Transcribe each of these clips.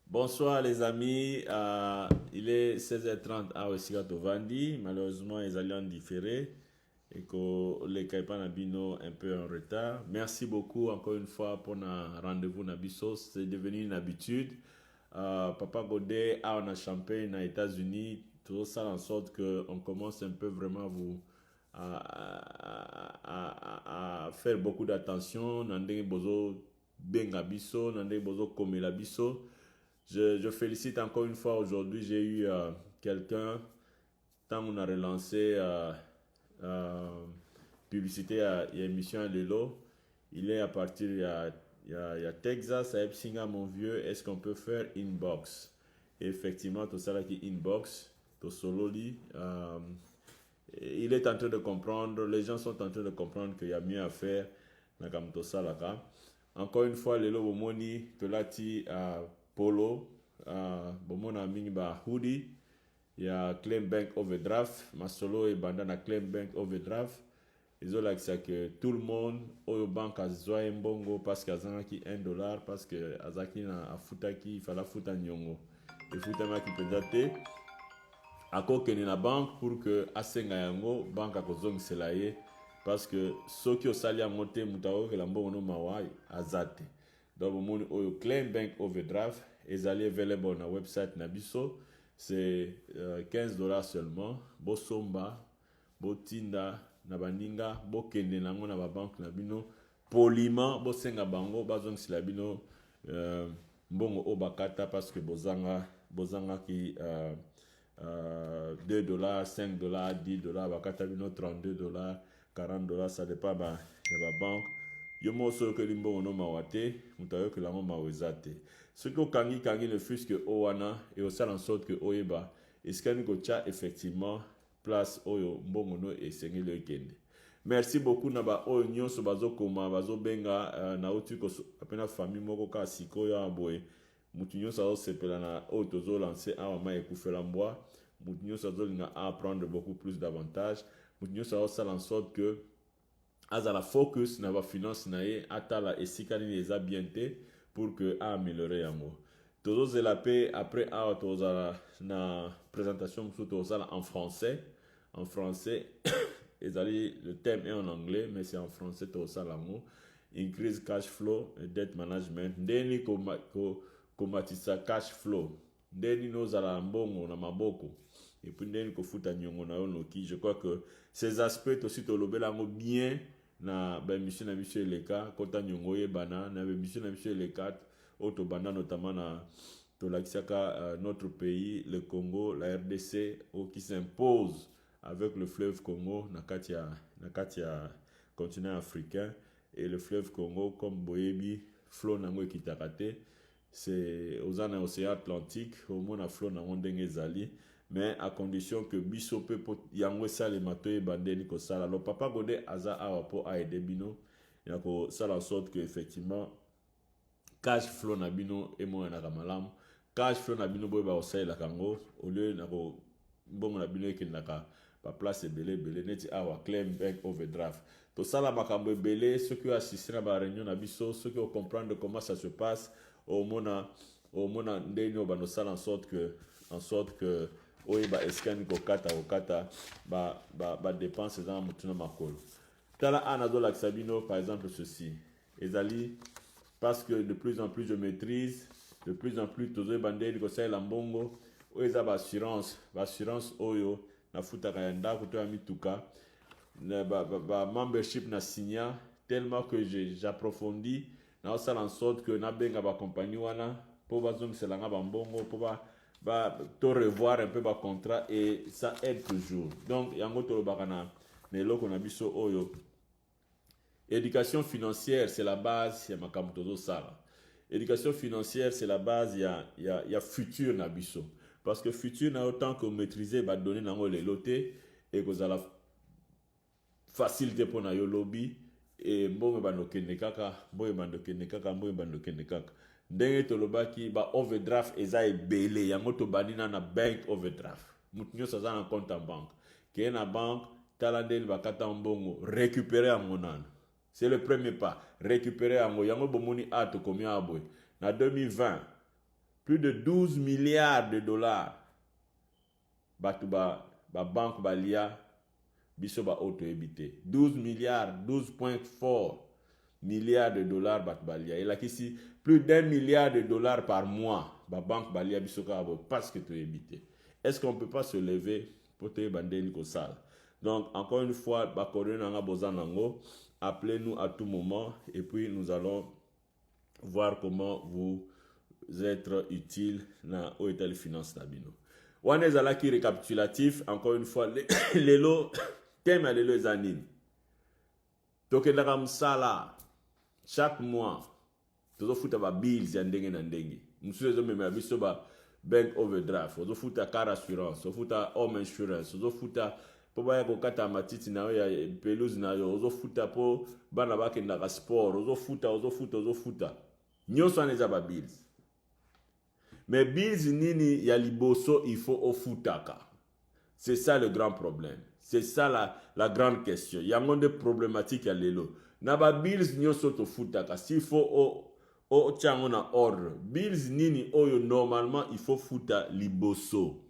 Bonsoir les amis. Il est 16h30 à Osika Tovandi. Malheureusement, ils allaient en différé et que les Kaipan Nabino un peu en retard. Merci beaucoup encore une fois pour un rendez-vous Nabiso. C'est devenu une habitude. Papa Godet a un champagne aux États-Unis. Tout ça en sorte qu'on commence un peu vraiment à vous à faire beaucoup d'attention. Nandé Bozo Benga Biso, Nandé Bozo Komela Biso. Je félicite encore une fois aujourd'hui, j'ai eu quelqu'un, tant on a relancé publicité et émission à Lelo, il est à partir, il y a Texas, à Epsinga, mon vieux, est-ce qu'on peut faire inbox? Et effectivement, tout ça là qui inbox, tout solo li, il est en train de comprendre, les gens sont en train de comprendre qu'il y a mieux à faire, nakam tout ça là. Encore une fois, Lelo Bomoni, Tolati, Polo, Bomona Mingba Hoodie, il y a Claim Bank Overdraft, Masolo et Bandana Claim Bank Overdraft. Ils ont l'accès que tout le monde, au banque a zoé mbongo parce qu'il y a qui $1, parce que Azaki na afutaki, il fallait foutre un nyongo. Il faut que tu peux dater. Ako kene na banque pour que asenga yango banque akozong selaye parce que soki osali yango te mutao ke lambo no mawai azate donc mon oyo claim bank overdraft ezali available na website na biso c'est $15 seulement bosomba botinda na baninga bokende nango na ba banque na bino poliment bosenga bango bazong sila bino mbongo o bakata parce que bozanga ki $2, $5, $10, bakatabino $32, $40, ça dépend de la banque. Yo mo so que limbo no mawate, mutayo que la mo mawezate. Ce que kangi ne fût que owana et au sal en sorte que oyeba, eskani ko cha effectivement place oyo mbongo no et sengi le kende. Merci beaucoup naba oyo nyonso bazo koma bazo benga na uti ko apena famille moko ka siko ya boy. Mutu nyonso azosepela na oyo tozolance awa ma ekufela mbwa mutu nyonso azolinga apprendre beaucoup plus davantage mutu nyonso azosala en sorte que azala focus na bafinance na ye atala esika nini eza bien te pour que aameliore yango tozozela mpe après awa tozala na présentation mosusu tozala en français ezali le thème est en anglais mais c'est en français tozosala yango increase cash flow et debt management ndeni komatisa cash flow ndeni nozala mbongo na maboko et puis ndeni kofuta nyongo na yo noki je crois que ces aspects aussi tolobela yango bien na baémission na biso eleka kota nyongo oyebana na baémission na biso eleka oyo tobanda notamment na tolakisaka notre pays le Congo la RDC qui s'impose avec le fleuve Congo na kati ya continent africain et le fleuve Congo comme boyebi flot nango ekitaka te c'est aux océans Atlantique au moins na flot nango ndenge ezali mais à condition que biso pe yango sale matoye bandeni ko sala lo papa Godé aza awa po aider bino ya ko sala en sorte que effectivement cash flow na bino emo na malamu cash flow na bino boye ba osala kango au lieu na ko mbongo na bino ekendaka ba place ebele neti awa claim bank overdraft to sala makambo ebele ceux qui assistent na ba réunion na biso ceux qui comprendre comment ça se passe au mona ndeni obano sala en sorte que oyeba escani kokata ba dépenses dans mutuna makolo tala anazo laksabino par exemple ceci ezali parce que de plus en plus je maîtrise de plus en plus tozo bandeli ko sala mbongo oyo ba assurance oyo na futaka ya ndako to ya mituka na ba membership na signa tellement que j'approfondis na osala en sorte que na benga ba compagnie wana po bazongisela nga bambongo po to revoir un peu ba contrat et ça aide toujours donc yango tolobaka na eloko na biso oyo éducation financière c'est la base ya makambo tozosala éducation financière c'est la base ya futur na biso parce que futur na autant que maîtriser ba donner nango lelo te et kozala facilité pour na yo lobby et mbongo bandokende kaka ndenge tolobaki ba overdraft eza ebele yango tobandi na bank overdraft mutu nyonso aza na compte en banque keye na banque tala ndeni bakata mbongo récupérer yango nana c'est le premier pas récupérer yango bomoni tokomi aboye na 2020 plus de 12 milliards de dollars. Batu ba banque balia biso ba auto ebité 12 milliards 12,4 milliards de dollars batu balia. Et là ici plus d'1 milliard de dollars par mois ba banque balia biso ka parce que tu ebité. Est-ce qu'on peut pas se lever pour te bandeni ko sala? Donc encore une fois ba corona nga bozanango, appelez-nous à tout moment et puis nous allons voir comment vous être utile na oetal finance nabino. Wane zalaki récapitulatif, encore une fois, les lots, thème à les lots anines. Tokendaka msala, chaque mois, tozo futa ba bills ya ndenge na ndenge. Msuzo zo meme abiso ba bank overdraft, ozo futa car assurance, ozo futa home insurance, ozo futa po ba ya kokata matiti na yo ya pelouse na yo, ozo futa po bana bakendaka sport, ozo futa. Nyonso aneza ba bills. Mais bills nini ya liboso il faut ofutaka. C'est ça le grand problème. C'est ça la grande question. Il y a un de problématique à l'élo. Na ba bills nyonso to futaka. S'il faut o tiango na ordre. Bills nini oyo normalement il faut futa liboso.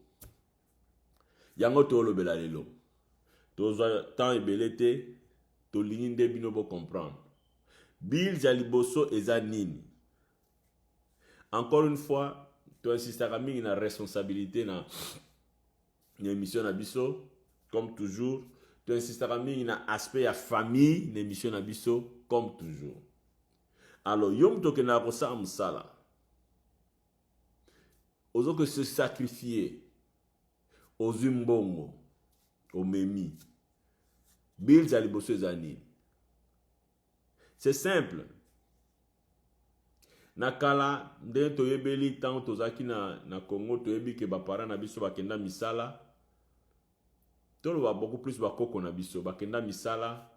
Yango to lobela lelo. Toza temps ebelete to lingi nde bino bo comprendre. Bills ya liboso eza nini. Encore une fois, tu insistes à la responsabilité dans l'émission Nabiso, comme toujours. Tu insistes à l'aspect à famille, l'émission Nabiso, comme toujours. Alors, yom toke na kosa msala. Ozo que se sacrifier aux umbongo, aux memi. Bills à liboso zani. C'est simple. Nakala nde toyebeli tant tozaki na Congo toyebi ke ba parents na biso bakenda misala tolo ba beaucoup plus ba koko na biso bakenda misala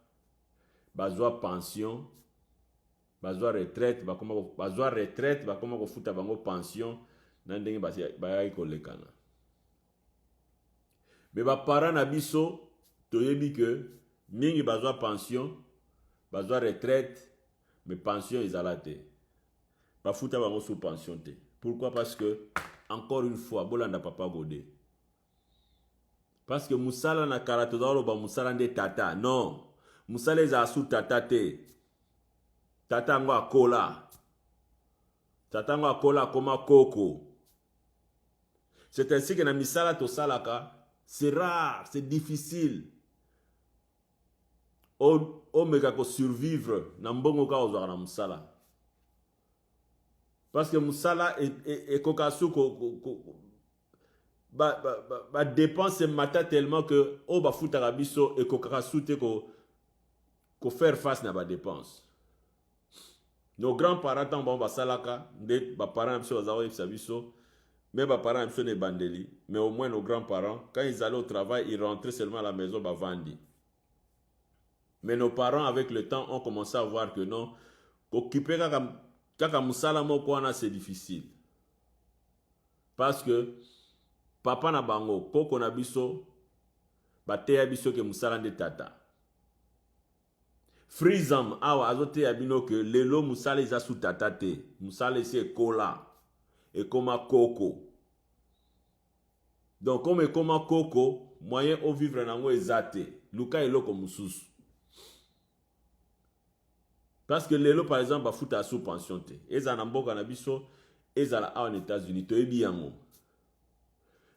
bazwa pension bazwa retraite bakoma ko futa bango pension na ndenge ba kolekana. Mais ba parents na biso toyebi ke mingi bazwa pension bazwa retraite mais pension izalate. Bafuta bango sous pension te. Pourquoi? Parce que encore une fois bolanda papa godé. Parce que musala na karato dalo ba musala nde tata. Non. Musala eza sous tata te. Tata ngo akola. Tata ngo akola koma koko. C'est ainsi que na misala to salaka, c'est rare, c'est difficile. O meka ko survivre na mbongo ka ozwa na musala. Parce que Moussala et Kokasu ba dépense mata tellement que o ba futa rabiso et Kokasu te ko faire face na ba dépense. Nos grands-parents tant bon ba salaka de ba parents biso zawo biso mais ba parents biso ne bandeli mais au moins nos grands-parents quand ils allaient au travail ils rentraient seulement à la maison ba vandi. Mais nos parents avec le temps ont commencé à voir que non occuper kaka musala moko wana c'est difficile. Parce que papa na bango koko na biso bateya biso ke musala nde tata. Frizam awa azote ya bino ke lelo musala eza sous tata te. Musala ese kola et koma koko. Donc comme koma koko moyen au vivre nango ezate. Luka eloko mususu. Parce que lelo par exemple ba futa sous pension te. Eza na mboka na biso ezala en États-Unis to ebi yango.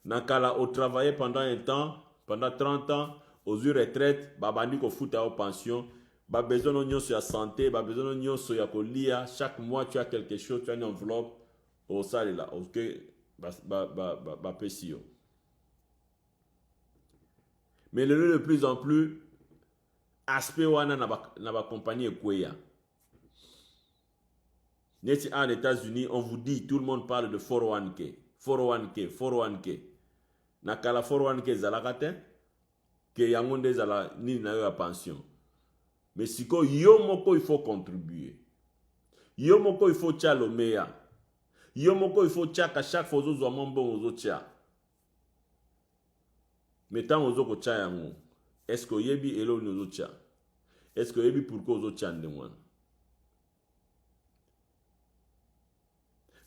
Nakala au travailler pendant un temps, pendant 30 ans, aux retraite, ba bandi ko futa au pension, ba besoin de nyonso ya santé, ba besoin de nyonso ya kolia, chaque mois tu as quelque chose, tu as une enveloppe au salaire là, OK ba pesio. Mais le plus en plus aspect wana na ba compagnie ekweya. Neti en États-Unis, on vous dit, tout le monde parle de 401k. 401k. Nakala 401k zalakate, ke yangonde zala ni na yo pension. Mais siko yo moko il faut contribuer. Yo moko il faut tcha lomeya. Yo moko il faut tcha ka chaque fois ozo bon ozo tcha. Mais tant ozo ko tcha yango, est-ce que yebi elo ni ozo tcha? Est-ce que yebi pourquoi ozo tcha ndengwana?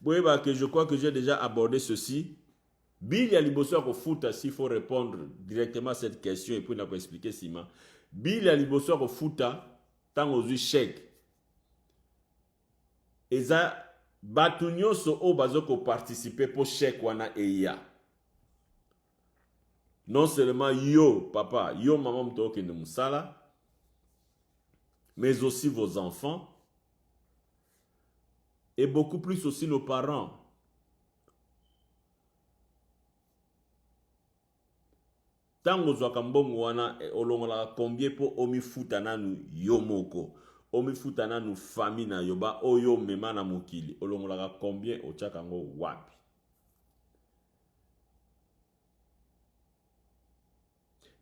Boyeba que je crois que j'ai déjà abordé ceci. Bill ya liboso ko futa s'il faut répondre directement à cette question et puis on a expliquer sima. Bill ya liboso ko futa tant aux chèques. Eza batu nyonso o bazoko participer pour chèque wana eya. Non seulement yo papa, yo maman mtoke ne musala, mais aussi vos enfants et beaucoup plus aussi nos parents. Tango zwaka mbongo wana olongola combien po omi futa nanu yo moko. Omi futa nanu famille na yoba oyo mema na mokili. Olongola combien ochaka ngo wapi.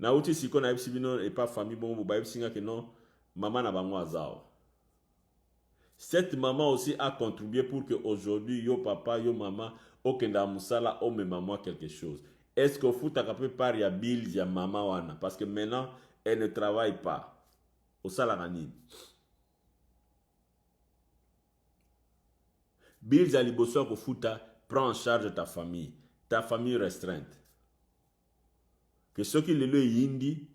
Na uti siko na ebisi bino et pas famille bongo ba ebisi nga ke non maman na bango azao. Cette maman aussi a contribué pour que aujourd'hui yo papa yo maman okenda musala o me maman quelque chose. Est-ce que fout à peu par ya bills ya maman wana parce que maintenant elle ne travaille pas au salarani. Bills à liboso ko futa prend en charge ta famille restreinte. Que ceux qui le yindi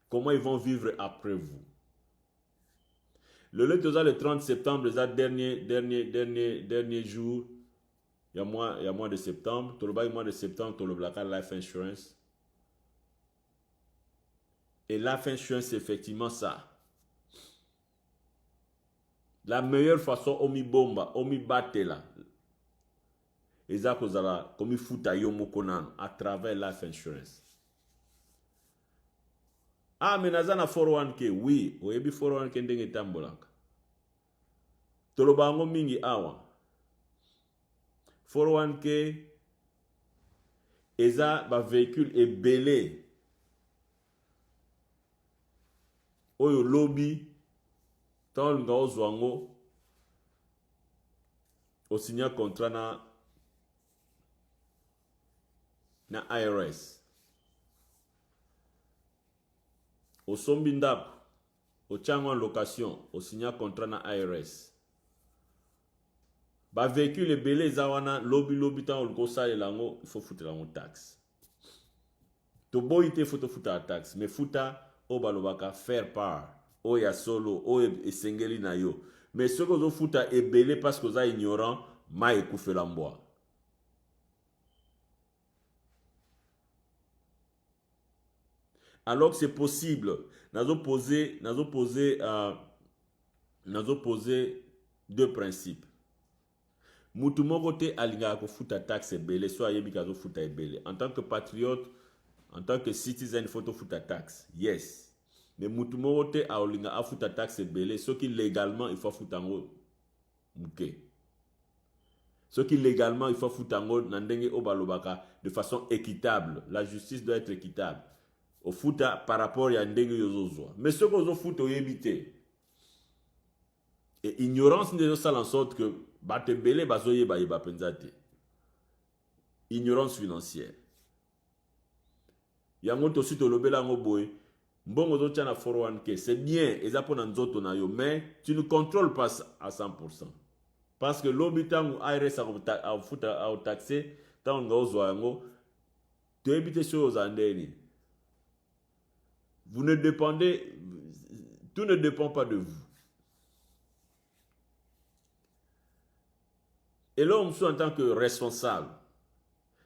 comment ils vont vivre après vous. Le 30 septembre, les dernier jour, il y a mois de septembre, tu le mois de septembre, tu le blackout life insurance. Et life insurance, c'est effectivement ça. La meilleure façon, omi bomba, omi batela. Et ça, comme il faut à travers life insurance. Ah, mais nazana 401k, oui, oyebi 401k ndenge tambolaka. Tolobango mingi awa. 401k, eza ba véhicule ebele. Oyo lobby, tant nga ozwango, o signa contrat na IRS. Au sombindap, au tchango en location, au signal contrat na IRS. Ba véhicule belé zawana lobby tan on kosa et lango, il faut foutre lango taxe. To boite faut foutre la taxe, mais fouta o balobaka faire part, o ya solo, o esengeli na yo. Mais ce que vous fouta est belé parce que vous êtes ignorant, ma ekoufe lamboa. Alors que c'est possible, nous avons posé deux principes. Moutoumoko te alinga ko futa taxe belé, soit yebi kazo futa belé. En tant que patriote, en tant que citizen, il faut futa taxe. Yes. Mais moutoumoko te alinga a futa taxe belé, ce qui légalement il faut futa ngo mouké. Ce qui légalement il faut futa ngo nandenge obalobaka de façon équitable. La justice doit être équitable. Au futa par rapport à ndenge yozozwa. Mais ce qu'on fout au éviter. Et ignorance ne ça en sorte que batembele bazoye ba yeba penzate. Ignorance financière. Yango to sito lobela ngo boy. Mbongo zo tchana 401k, c'est bien, ezapo na nzoto na yo, mais tu ne contrôles pas à 100%. Parce que l'obitam IRS a futa a taxé, tant nga ozwa yango, tu éviter choses andeni. Vous ne dépendez, tout ne dépend pas de vous. Et là, on en tant que responsable,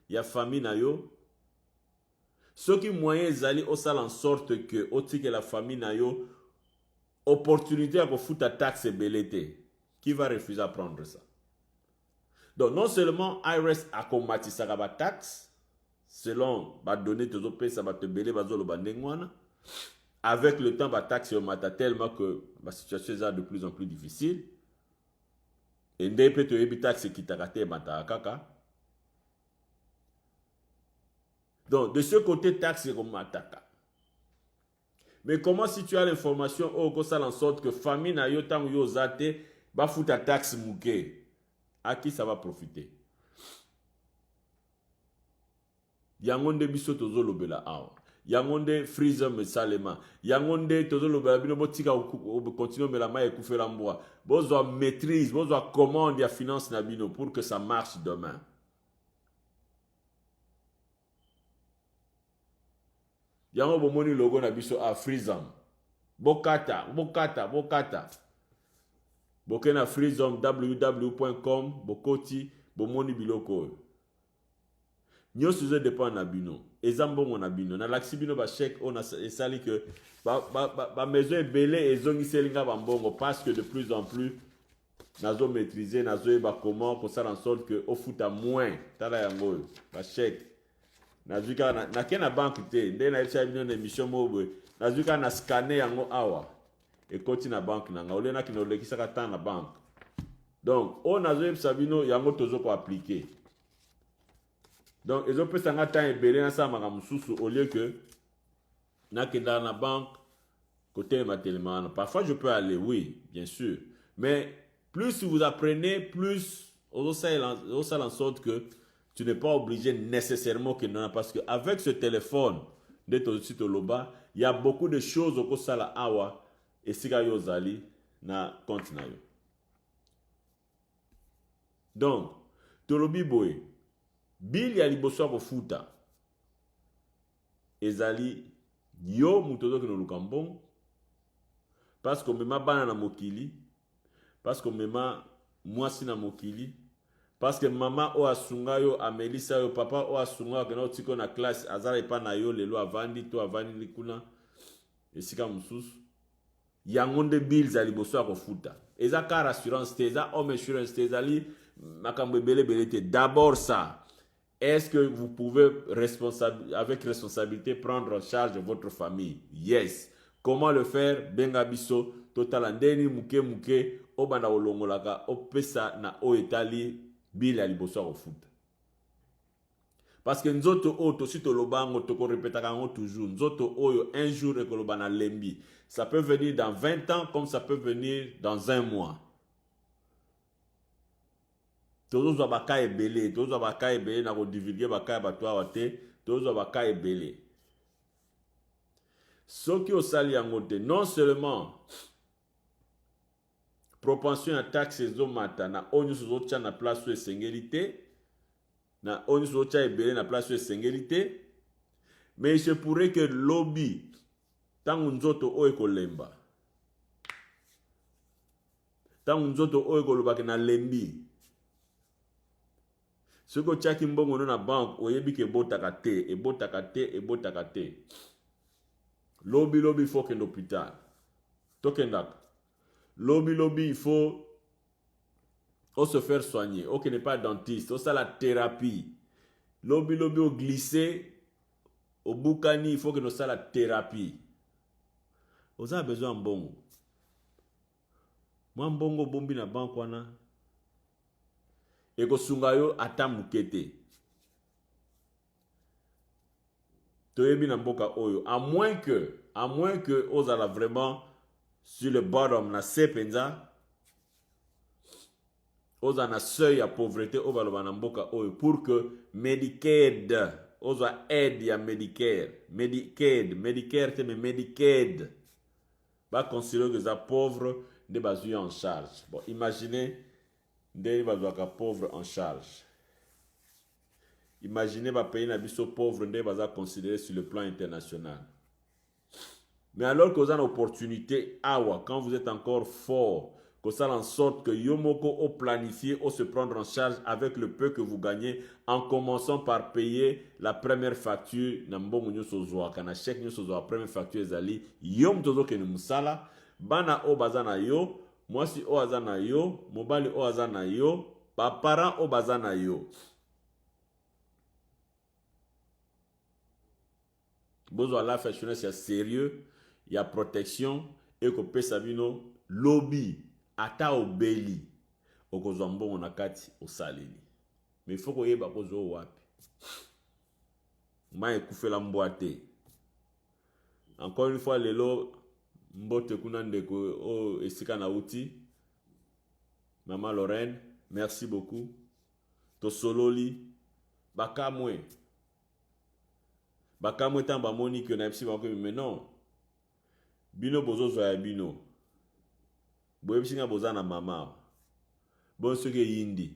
il y a famille na yo. Ceux qui moyens allaient au salle en sorte que, au que la famille na yo, opportunité à foutre ta taxe bellété. Qui va refuser à prendre ça? Donc, non seulement IRS a combattu ça la taxe, selon va donner tes opé, ça va te belé, va le bandengwana. Avec le temps, la taxe augmente tellement que la situation est de plus en plus difficile. Et dès que tu as une taxe qui t'a raté, kaka. Donc, de ce côté, taxe est comme mataka. Mais comment si tu as l'information, oh, ça en sorte que famille na yo tang yo zate, ba fouta taxe mouké, à qui ça va profiter? Yangonde biso tozo lobela awa. yangonde freezer salema yangonde tozolo babino botika continuer mais la maille couper l'ambois besoin maîtrise besoin commande ya finance na bino pour que ça marche demain. Yango bomoni logo na biso a freezom bokata bokena freezom www.com bokoti bomoni biloko nyonso zo dépend na bino ezambongo na bino na laksi bino ba chèque on a esali que ba maison belé ezongiseli nga bambongo parce que de plus en plus nazo maîtriser nazo eba comment pour ça en sorte que au foot à moins tala yango ba chèque nazuka na kena banque te nde na echa bino na émission mobwe nazuka na scanner yango awa et koti na banque na nga olena kino lekisaka tant na banque donc on nazo epsa bino yango tozo ko appliquer. Donc, ils ont pu s'en attendre à ça, au lieu que dans la banque, côté matériellement. Parfois, je peux aller, oui, bien sûr. Mais plus vous apprenez, plus on fait en sorte que tu n'es pas obligé nécessairement que non, parce qu'avec ce téléphone de ton site Loba, il y a beaucoup de choses au Sala Awa et Sigayo Zali na compte na yo. Donc, Tolobi Boy. Bill ya liboso ko futa ezali yo mutozo ke no lukambon parce que mema bana na mokili parce que mema mwasi na mokili parce que mama o asunga yo amelisa yo papa o asunga ke no tiko na classe azala epa na yo lelo avandi to avandi likuna esika mususu yango nde bill za liboso ko futa eza car assurance te eza home assurance te ezali makambo belé te d'abord ça. Est-ce que vous pouvez avec responsabilité prendre en charge votre famille? Yes. Comment le faire? Bengabiso, totalandeni muke, obanda olongolaka, opesa na o etali bila liboso au foot. Parce que nzoto o to sito lobango to ko répétaka ngo toujours. Nzoto oyo un jour ekolobana lembi. Ça peut venir dans 20 ans comme ça peut venir dans un mois. Tozo za baka ebele, tozo baka ebele na ko divulguer baka batwa wate, tozo baka ebele. Soki osali yango te, non seulement propension à taxe ezomata na onyo sozo tia na place esengeli na onyo sozo tia ebele na place esengeli mais il se pourrait que lobby tangu nzoto o ekolemba. Tangu nzoto o ekolobaka na lembi. Ce que tu as qui mbongo na banque, oyebi ke botaka te. Lobby, il faut que l'hôpital. Tokendak. Lobby, il faut se faire soigner. Ok, n'est pas dentiste. On la thérapie. Lobby, au glisser. Au boukani, il faut que nous fasse la thérapie. On a besoin de bongo. Moi, bongo bombi na banque wana. Et que sungayo atamukete. Toyebi na mboka oyo. À moins que osala vraiment sur le bottom na sepenza. Osa na seuil à pauvreté ovaloba na mboka oyo pour que Medicaid osa aide ya Medicare te me Medicaid va considérer que ça pauvre de basu en charge. Bon, imaginez des bazoaka pauvre en charge. Imaginez ba pays na biso pauvre des baza considéré sur le plan international. Mais alors que vous avez une opportunité awa quand vous êtes encore fort, que ça en sorte que Yomoko au planifier ou se prendre en charge avec le peu que vous gagnez en commençant par payer la première facture n'ambongo nyoso zoa kana chèque nyoso zoa première facture ezali yom tozo ke musala bana o bazana yo mwasi o azana yo mobali o azana yo ba parents o bazana yo bozo la fashion c'est sérieux, il y a protection et que pesa bino lobby ata obeli okozwa mbongo na kati osaleli mais il faut koyeba kozo wapi ma ekufela mbwate. Encore une fois lelo mbote kuna ndeko o esika na uti Maman Lorraine, merci beaucoup to sololi bakamwe Bakamwe tan ba moni que na psi ba ko mais non. Bino bozo zo ya bino. Boye psi nga boza na mama. Bon soke yindi.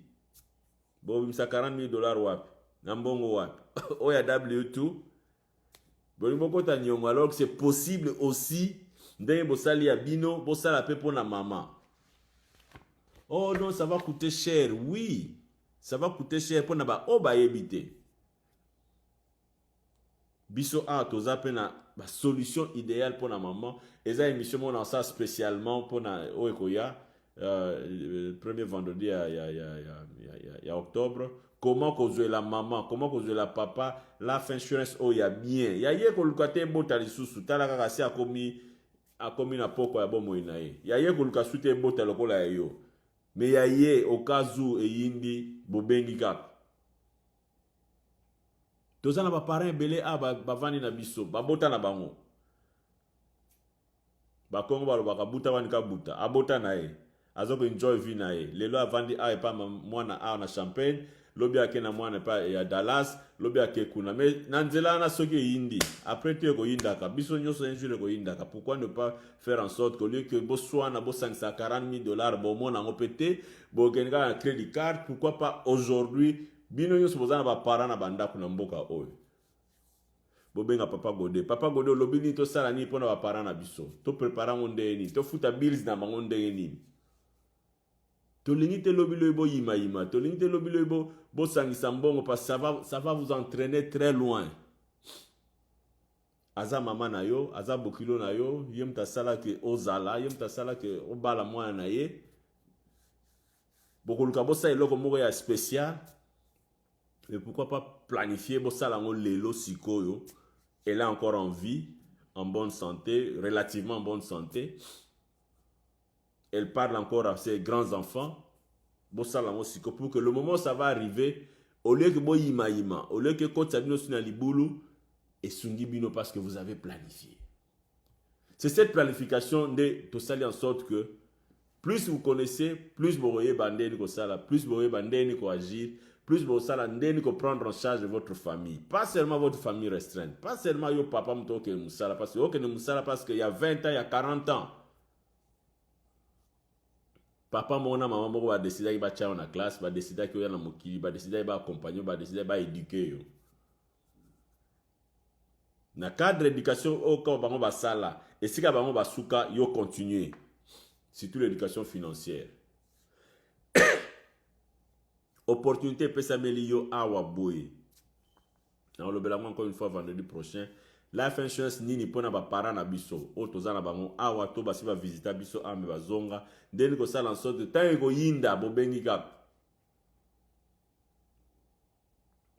Bon bimsa $40,000 wapi. Na mbongo wapi. Oya W2. Bon mboko ta nyongo alors que c'est possible aussi ndenge bosali ya bino bosala pe pour na maman. Oh non, ça va coûter cher. Oui, ça va coûter cher pour na ba o ba yebite. Biso a toza pe na ba solution idéale pour na maman. Eza émission mon en ça spécialement pour na oekoya le premier vendredi ya octobre. Comment causer la maman, comment causer la papa, la insurance oh ya bien. Ya ye ko lukate bota lisusu tala kaka si akomi na poko ya bomo inaye. Ya ye ko lukasute bota lokola yo. Mais ya ye au cas où e yindi bobengi kap. Tozana ba parents belé a ba vani na biso, ba bota na bango. Ba kongo ba lobaka buta wani ka buta, abota na ye. Azoko enjoy vie na ye. Lelo avandi a pa mwana a na Champagne, lobi ake na mwana pa ya Dallas, lobi ake kuna. Mais nanzela na soki yindi, après tu ko yindaka, biso nyoso un jour ko yindaka. Pourquoi ne pas faire en sorte que lieu que bo soana bo $40,000 bo mona ngopete, bo genga na credit card, pourquoi pas aujourd'hui bino nyoso bozana ba parents na banda kuna mboka oyo. Bobenga papa Godé. Papa Godé lobi ni to sala ni pona ba parents na biso. To prepara ngonde ni, to futa bills na bangonde ni. To lingite lobi lobo yima yima, to lingite lobi lobo bo sangisa mbongo parce que ça va vous entraîner très loin. Aza mama na yo, aza bokilo na yo, yem ta sala ke ozala, yem ta sala ke obala mwana na ye. Bokoluka bo sa eloko moko ya spécial. Mais pourquoi pas planifier bo sala ngo lelo sikoyo. Elle est encore en vie, en bonne santé, relativement en bonne santé. Elle parle encore à ses grands-enfants. Pour que le moment où ça va arriver, au lieu que bo yima yima, au lieu que kote sabino suna libulu, et sungi bino parce que vous avez planifié. C'est cette planification de tosali en sorte que plus vous connaissez, plus vous voyez bandeni ko sala, plus vous voyez bandeni ko agir, plus vous sala ndeni ko prendre en charge de votre famille. Pas seulement votre famille restreinte, pas seulement yo papa mto ke musala parce que ok ne musala parce qu'il y a 20 ans, il y a 40 ans. Papa mona maman moko ba décider ba tia na classe, ba décider ki yo na mokili, ba décider ba accompagner, ba décider ba éduquer yo. Na cadre d'éducation au ko bango ba sala, et si ka bango ba suka yo continuer. Surtout l'éducation financière. Opportunité pesa melio awa boy. Na lobela encore une fois vendredi prochain. Life insurance nini pona ba parents na biso. O tozana bango awa to basi ba visiter biso ambe bazonga. Ndeni ko sala en sorte de temps ko yinda bobengi kap.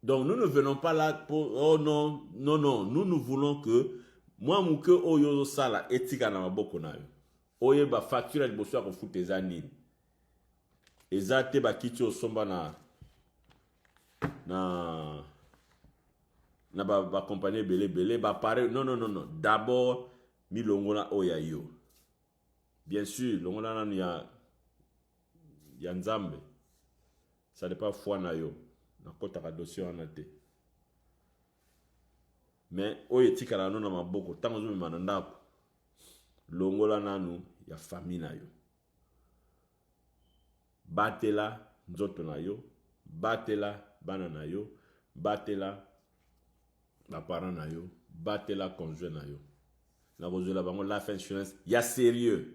Donc nous ne venons pas là pour oh non, non non, nous voulons que moi muke oyo sala etika na maboko na yo. Oye ba facture de bosso ko futa ezani. Ezate ba kiti osomba na ba compagnie belé ba pare non. D'abord mi longola oya yo. Bien sûr, longola nanu ya nzambe. Ça n'est pas foi na yo. Na kota ka dossier wana te. Mais oye tikala no na maboko tango zo mema na ndako. Longola nanu ya famille na yo. Batela nzoto na yo, batela bana na yo, batela ba parents na yo, batela conjoint na yo. Na kozela bango life insurance ya sérieux.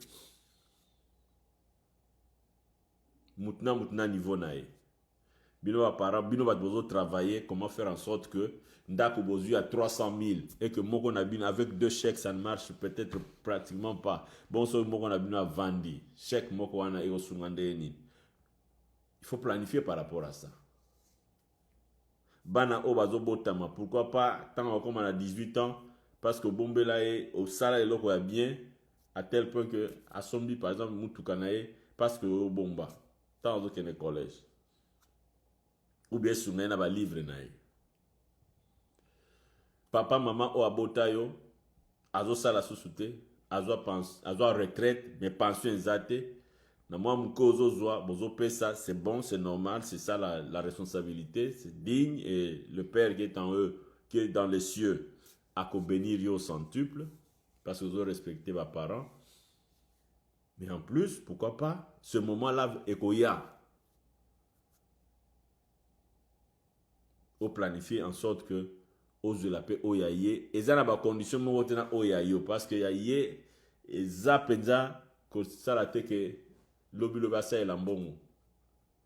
Mutna niveau na ye. Bino ba parents, bino ba bozo travailler, comment faire en sorte que ndako bozu à 300,000 et que moko na bino avec 2 chèques ça ne marche peut-être pratiquement pas. Bon so moko na bino a vandi, chèque moko wana ego sungande ni. Il faut planifier par rapport à ça. Bana obazo botama, pourquoi pas tant comme on a 18 ans parce que bombela e au salaire loko ya bien à tel point que à sombi par exemple mutukanae parce que au bomba tant au kene collège ou bien soumen na ba livre nae. Papa maman o abota yo azo sala susute azo retraite mais pension exate. Na moi mukozo zoa bozo pesa c'est bon, c'est normal, c'est ça la responsabilité, c'est digne et le Père qui est en eux, qui est dans les cieux à bénir yo au centuple, parce que vous avez respecté vos parents. Mais en plus, pourquoi pas, ce moment-là, Ekoya, au planifier en sorte que, aux de la paix, oyaye, et ça n'a pas condition, mais on oyaye, parce que yaye, et ça penza, que ça la te que, lobi ça est l'ambon,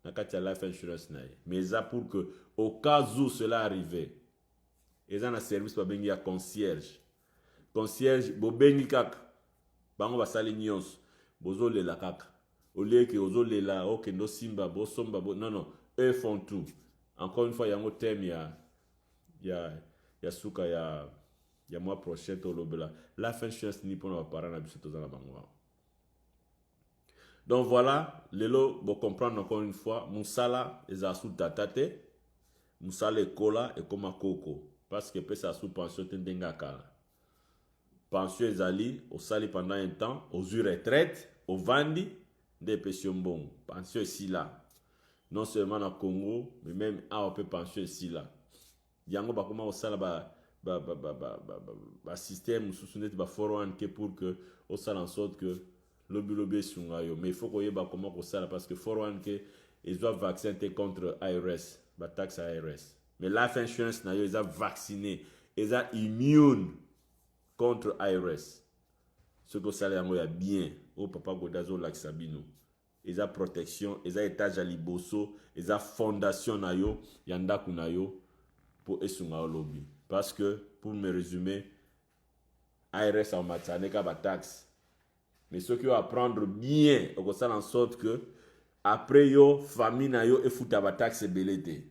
na katia life insurance naye. Mais ça pour que, au cas où cela arrivait, et ça na service pa bengi ya concierge. Concierge, bo bengi kak, bango basali nyos, bozo lela kaka. Au lieu que ozo lela, ok, no simba, bo somba, bo, non, non, eux font tout. Encore une fois, il y a un thème, il y a souka, il y a mois prochain, tout le bela. La fin chance ni pour nos parents, na biso tozana bango. Donc voilà, lelo, bon comprendre encore une fois, Moussala, ils ont sous tatate, Moussala et Kola et Koma Koko. Parce que peut ça sous pension tendenga kala. Pension ezali, au sali pendant un temps, aux retraite, au vandi, des pensions bon. Pension ici là. Non seulement dans le Congo, mais même à peu pension ici là. Yango ba comment au sala ba système sous net ba foran que pour que au sala en sorte que lobby sungayo. Mais il faut qu'on y ba comment au sala parce que foran que ils doivent vacciner contre IRS, ba taxe IRS. Mais life insurance na yo ils ont vacciné, ils ont immune contre IRS. Ce que ça y a bien au papa Godazo Laksabino. Ils ont protection, ils ont étage à liboso, ils ont fondation na yo, yanda kunayo pour esunga lobby. Parce que pour me résumer, IRS en matière n'est qu'à taxe. Mais ce qui va apprendre bien, on ça en sorte que après yo famille na yo e futa ba taxe belete.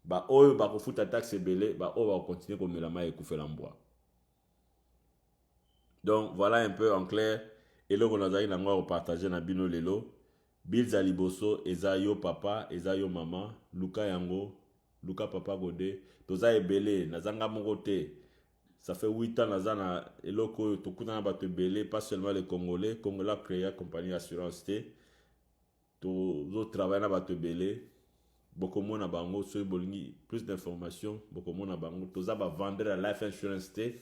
Ba oyo ba ko futa taxe belé, ba o va continuer comme la maille koufer l'embois. Donc voilà un peu en clair et là on a d'ailleurs on va partager na bino lelo. Bill Zaliboso, eza yo papa, eza yo maman, Luka yango, Luka papa Godé, toza ebele, nazanga mongote. Ça fait 8 ans nazana eloko tokuna bato belé, pas seulement les Congolais, Congolais créé compagnie assurance T. Tozo travailler na bato belé. Bokomo na bango, so bolingi plus d'informations, bokomo na bango, toza ba vendre la life insurance T.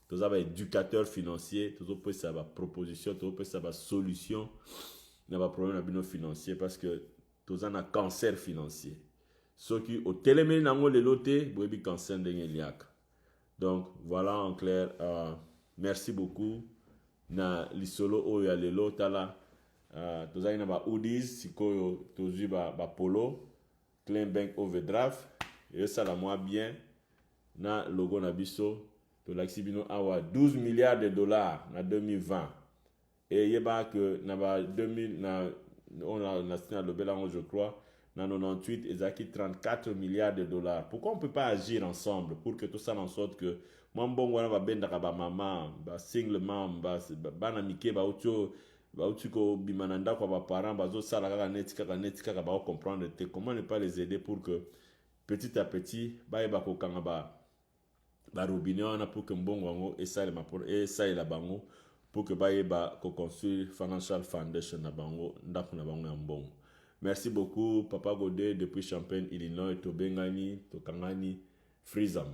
Toza ba éducateur financier, tozo peut ça ba proposition, tozo peut ça ba solution. N'a pas problème avec nos financiers parce que tous en a cancer financier. Ceux qui au télémé n'ont les lotés, boebi cancer d'engeliac. Donc voilà en clair. Merci beaucoup. Na lisolo oya le lotala. Tous en a ba hoodies, siko tozu ba polo, Clean Bank Overdraft. Et ça la moi bien. Na logo na biso. To l'axibino awa 12 milliards de dollars na 2020. Et il y a que dans 2000, on a signé le Bélange, je crois, dans 98, ils ont acquis 34 milliards de dollars. Pourquoi on ne peut pas agir ensemble pour que tout ça en sorte que moi, bon, on va bien d'accord, maman, single mom, banamike, ko bimananda kwa parents, bazo sala kaka netika ba comprendre comment ne pas les aider pour que petit à petit, ba ko kanga ba robinet wana pour que mbongo wango et la bango pour que baïba construire Financial Foundation na bango ndaku na bango ya mbongo. Merci beaucoup Papa Godé depuis Champaign, Illinois, to bengani, to kangani, Freezam.